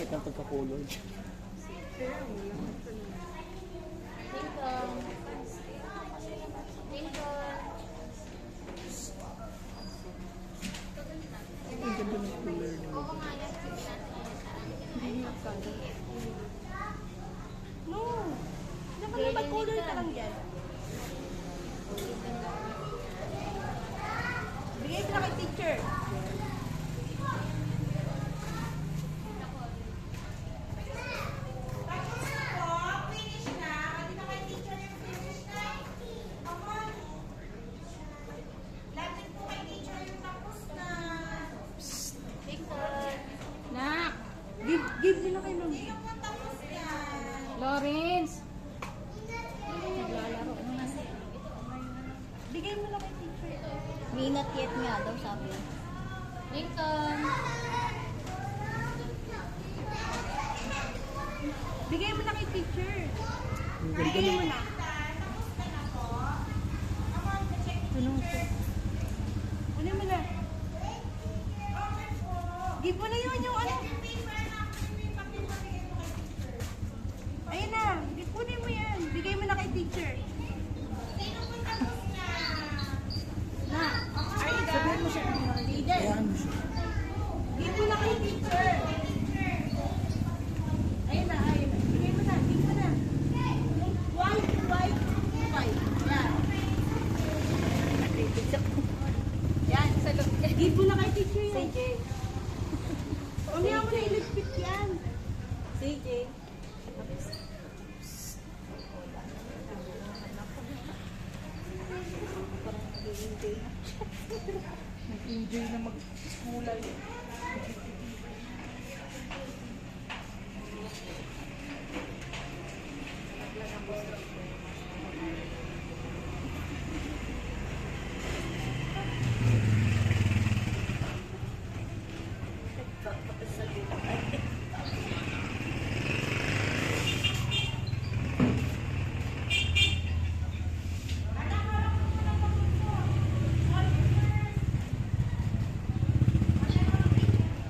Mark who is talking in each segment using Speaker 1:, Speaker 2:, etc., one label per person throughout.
Speaker 1: Kahit ang pagkakulog. Ang ganda ng color niya.
Speaker 2: No! Dapat na mag-color ka lang dyan. Bigay ko na kay teacher.
Speaker 3: Nak!
Speaker 2: Give nila kay mami.
Speaker 3: Lawrence! Naglalaro na.
Speaker 2: Bigay mo na kay teacher.
Speaker 4: May not yet nga daw sabi.
Speaker 3: Lincoln!
Speaker 2: Bigay mo na kay teacher.
Speaker 1: Ang ganda
Speaker 2: Bigay mo
Speaker 1: ng...
Speaker 2: na. Ano mo na? Give mo na yun yung ano. Ayun na. Kunin mo yan. Bigay mo na kay teacher. Na.
Speaker 4: Sabihin mo siya ng leader.
Speaker 1: Ayan mo siya.
Speaker 2: Give mo na kay teacher. Ayun na. Ayun na. Bigay mo na. Give mo na. White. Yan.
Speaker 4: Yan, sa loob.
Speaker 2: Give mo na kay teacher yan.
Speaker 4: CJ.
Speaker 2: Umiya mo na iligpit yan.
Speaker 4: CJ.
Speaker 1: Nag-enjoy na mag-skulay.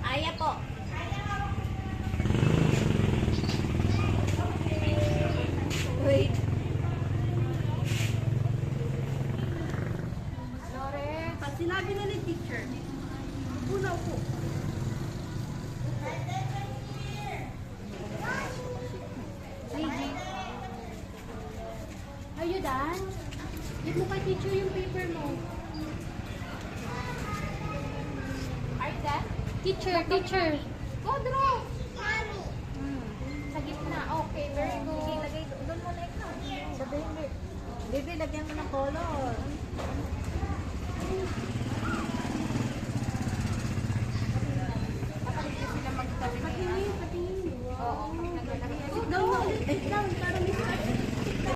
Speaker 4: Aya po. Wait.
Speaker 3: Lawrence!
Speaker 2: Pag sinabi na ni teacher, una po.
Speaker 3: CJ! Are you done? Give mo kay teacher yung paper mo. Are you done? Teacher! Go draw! Sa gitna. Okay, very good.
Speaker 4: Lagay doon mo na ikaw. Sabihin mo. Baby, lagyan mo ng color.